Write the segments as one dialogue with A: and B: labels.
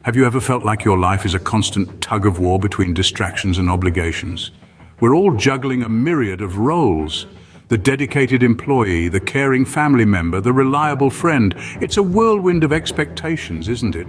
A: Have you ever felt like your life is a constant tug of war between distractions and obligations? We're all juggling a myriad of roles. The dedicated employee, the caring family member, the reliable friend. It's a whirlwind of expectations, isn't it?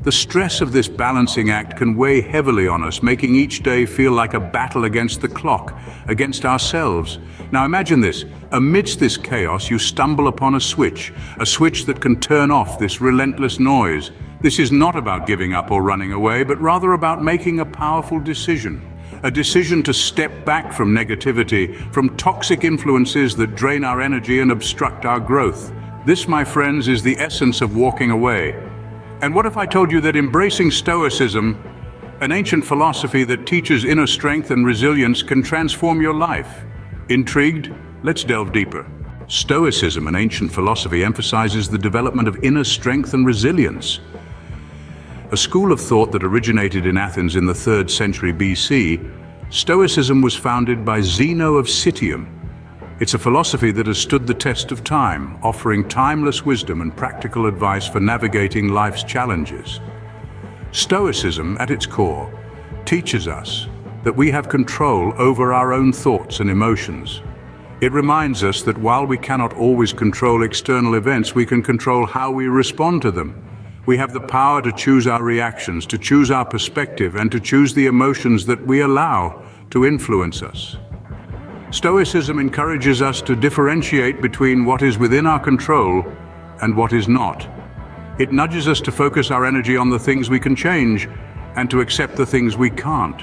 A: The stress of this balancing act can weigh heavily on us, making each day feel like a battle against the clock, against ourselves. Now imagine this. Amidst this chaos, you stumble upon a switch that can turn off this relentless noise. This is not about giving up or running away, but rather about making a powerful decision. A decision to step back from negativity, from toxic influences that drain our energy and obstruct our growth. This, my friends, is the essence of walking away. And what if I told you that embracing Stoicism, an ancient philosophy that teaches inner strength and resilience, can transform your life? Intrigued? Let's delve deeper. Stoicism, an ancient philosophy, emphasizes the development of inner strength and resilience. A school of thought that originated in Athens in the 3rd century BC, Stoicism was founded by Zeno of Citium. It's a philosophy that has stood the test of time, offering timeless wisdom and practical advice for navigating life's challenges. Stoicism, at its core, teaches us that we have control over our own thoughts and emotions. It reminds us that while we cannot always control external events, we can control how we respond to them. We have the power to choose our reactions, to choose our perspective, and to choose the emotions that we allow to influence us. Stoicism encourages us to differentiate between what is within our control and what is not. It nudges us to focus our energy on the things we can change and to accept the things we can't.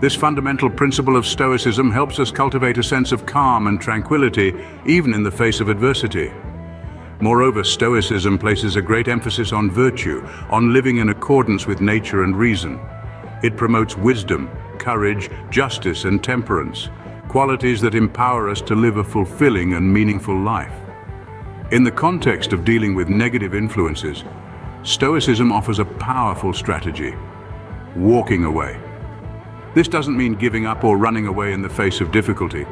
A: This fundamental principle of Stoicism helps us cultivate a sense of calm and tranquility, even in the face of adversity. Moreover, Stoicism places a great emphasis on virtue, on living in accordance with nature and reason. It promotes wisdom, courage, justice, and temperance, qualities that empower us to live a fulfilling and meaningful life. In the context of dealing with negative influences, Stoicism offers a powerful strategy: walking away. This doesn't mean giving up or running away in the face of difficulty.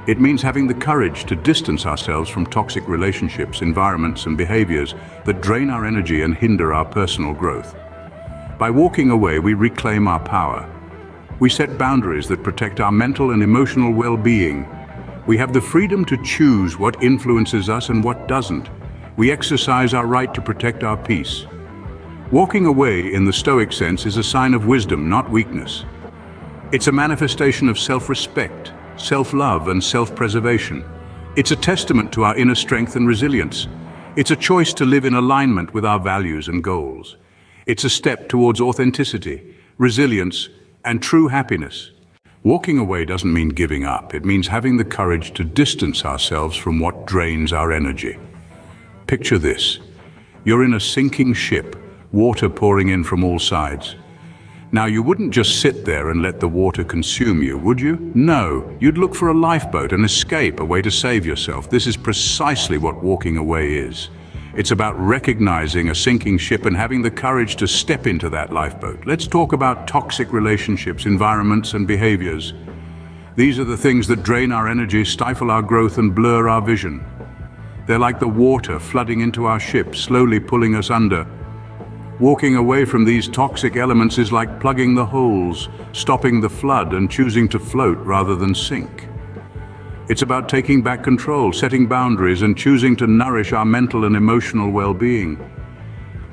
A: It means having the courage to distance ourselves from toxic relationships, environments, and behaviors that drain our energy and hinder our personal growth. By walking away, we reclaim our power. We set boundaries that protect our mental and emotional well-being. We have the freedom to choose what influences us and what doesn't. We exercise our right to protect our peace. Walking away, in the Stoic sense, is a sign of wisdom, not weakness. It's a manifestation of self-respect, self-love, and self-preservation. It's a testament to our inner strength and resilience. It's a choice to live in alignment with our values and goals. It's a step towards authenticity, resilience, and true happiness. Walking away doesn't mean giving up. It means having the courage to distance ourselves from what drains our energy. Picture this. You're in a sinking ship, water pouring in from all sides. Now, you wouldn't just sit there and let the water consume you, would you? No, you'd look for a lifeboat, an escape, a way to save yourself. This is precisely what walking away is. It's about recognizing a sinking ship and having the courage to step into that lifeboat. Let's talk about toxic relationships, environments, and behaviors. These are the things that drain our energy, stifle our growth, and blur our vision. They're like the water flooding into our ship, slowly pulling us under. Walking away from these toxic elements is like plugging the holes, stopping the flood, and choosing to float rather than sink. It's about taking back control, setting boundaries, and choosing to nourish our mental and emotional well-being.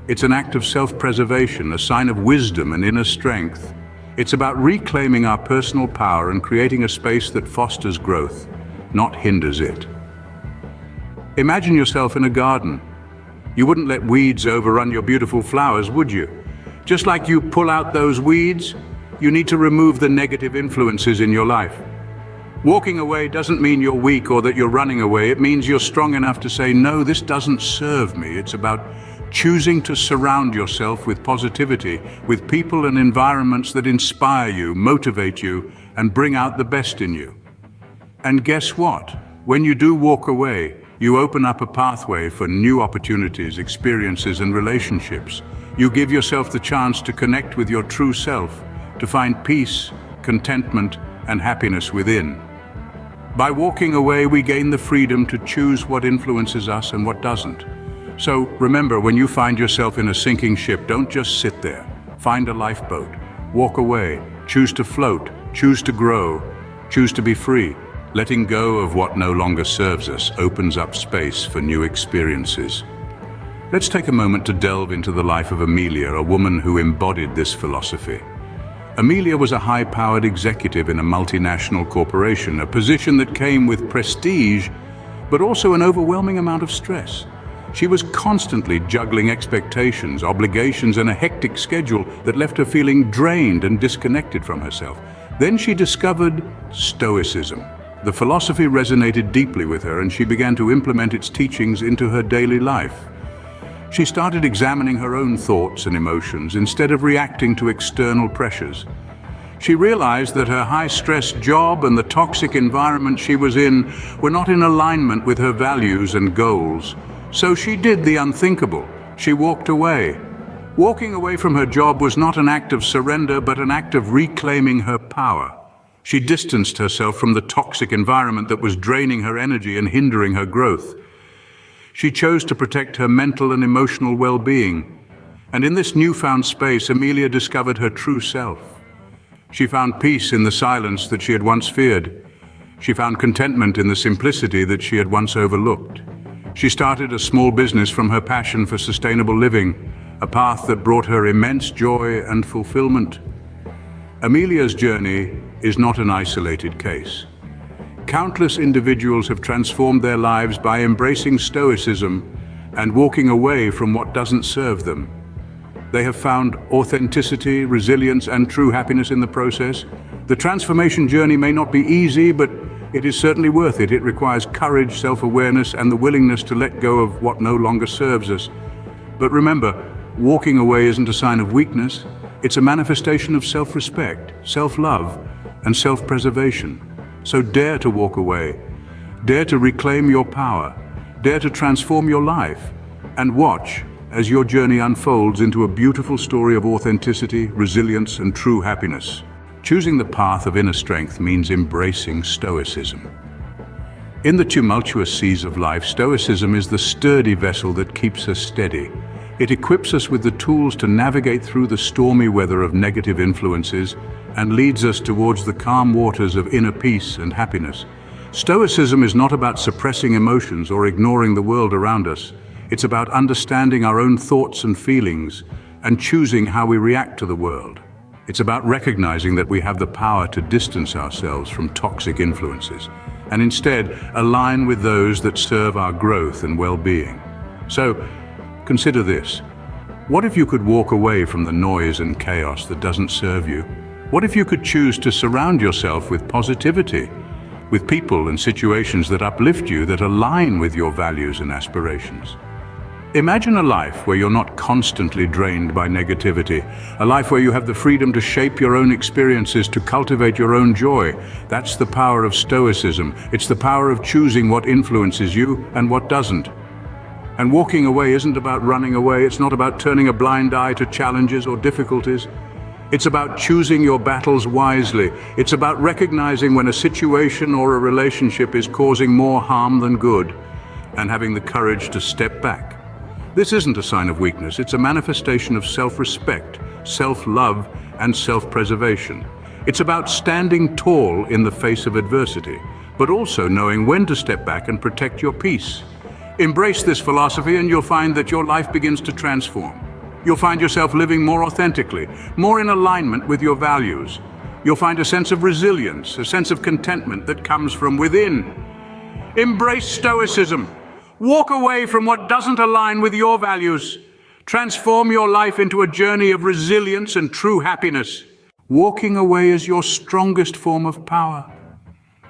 A: It's an act of self-preservation, a sign of wisdom and inner strength. It's about reclaiming our personal power and creating a space that fosters growth, not hinders it. Imagine yourself in a garden. You wouldn't let weeds overrun your beautiful flowers, would you? Just like you pull out those weeds, you need to remove the negative influences in your life. Walking away doesn't mean you're weak or that you're running away. It means you're strong enough to say, no, this doesn't serve me. It's about choosing to surround yourself with positivity, with people and environments that inspire you, motivate you, and bring out the best in you. And guess what? When you do walk away, you open up a pathway for new opportunities, experiences, and relationships. You give yourself the chance to connect with your true self, to find peace, contentment, and happiness within. By walking away, we gain the freedom to choose what influences us and what doesn't. So remember, when you find yourself in a sinking ship, don't just sit there. Find a lifeboat. Walk away. Choose to float. Choose to grow. Choose to be free. Letting go of what no longer serves us opens up space for new experiences. Let's take a moment to delve into the life of Amelia, a woman who embodied this philosophy. Amelia was a high-powered executive in a multinational corporation, a position that came with prestige, but also an overwhelming amount of stress. She was constantly juggling expectations, obligations, and a hectic schedule that left her feeling drained and disconnected from herself. Then she discovered Stoicism. The philosophy resonated deeply with her, and she began to implement its teachings into her daily life. She started examining her own thoughts and emotions instead of reacting to external pressures. She realized that her high-stress job and the toxic environment she was in were not in alignment with her values and goals. So she did the unthinkable. She walked away. Walking away from her job was not an act of surrender, but an act of reclaiming her power. She distanced herself from the toxic environment that was draining her energy and hindering her growth. She chose to protect her mental and emotional well-being. And in this newfound space, Amelia discovered her true self. She found peace in the silence that she had once feared. She found contentment in the simplicity that she had once overlooked. She started a small business from her passion for sustainable living, a path that brought her immense joy and fulfillment. Amelia's journey is not an isolated case. Countless individuals have transformed their lives by embracing Stoicism and walking away from what doesn't serve them. They have found authenticity, resilience, and true happiness in the process. The transformation journey may not be easy, but it is certainly worth it. It requires courage, self-awareness, and the willingness to let go of what no longer serves us. But remember, walking away isn't a sign of weakness. It's a manifestation of self-respect, self-love, and self-preservation. So dare to walk away. Dare to reclaim your power. Dare to transform your life. And watch as your journey unfolds into a beautiful story of authenticity, resilience, and true happiness. Choosing the path of inner strength means embracing Stoicism. In the tumultuous seas of life, Stoicism is the sturdy vessel that keeps us steady. It equips us with the tools to navigate through the stormy weather of negative influences and leads us towards the calm waters of inner peace and happiness. Stoicism is not about suppressing emotions or ignoring the world around us. It's about understanding our own thoughts and feelings and choosing how we react to the world. It's about recognizing that we have the power to distance ourselves from toxic influences and instead align with those that serve our growth and well-being. So, consider this. What if you could walk away from the noise and chaos that doesn't serve you? What if you could choose to surround yourself with positivity, with people and situations that uplift you, that align with your values and aspirations? Imagine a life where you're not constantly drained by negativity, a life where you have the freedom to shape your own experiences, to cultivate your own joy. That's the power of Stoicism. It's the power of choosing what influences you and what doesn't. And walking away isn't about running away. It's not about turning a blind eye to challenges or difficulties. It's about choosing your battles wisely. It's about recognizing when a situation or a relationship is causing more harm than good, and having the courage to step back. This isn't a sign of weakness. It's a manifestation of self-respect, self-love, and self-preservation. It's about standing tall in the face of adversity, but also knowing when to step back and protect your peace. Embrace this philosophy and you'll find that your life begins to transform. You'll find yourself living more authentically, more in alignment with your values. You'll find a sense of resilience, a sense of contentment that comes from within. Embrace Stoicism. Walk away from what doesn't align with your values. Transform your life into a journey of resilience and true happiness. Walking away is your strongest form of power.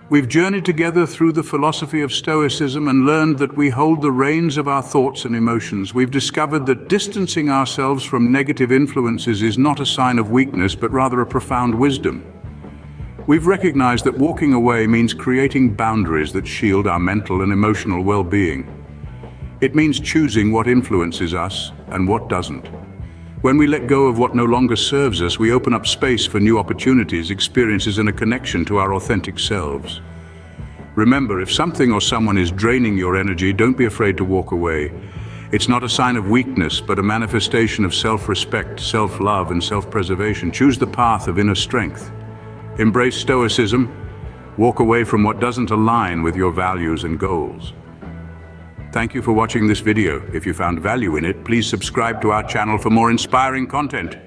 A: We've journeyed together through the philosophy of Stoicism and learned that we hold the reins of our thoughts and emotions. We've discovered that distancing ourselves from negative influences is not a sign of weakness, but rather a profound wisdom. We've recognized that walking away means creating boundaries that shield our mental and emotional well-being. It means choosing what influences us and what doesn't. When we let go of what no longer serves us, we open up space for new opportunities, experiences, and a connection to our authentic selves. Remember, if something or someone is draining your energy, don't be afraid to walk away. It's not a sign of weakness, but a manifestation of self-respect, self-love, and self-preservation. Choose the path of inner strength. Embrace Stoicism. Walk away from what doesn't align with your values and goals. Thank you for watching this video. If you found value in it, please subscribe to our channel for more inspiring content.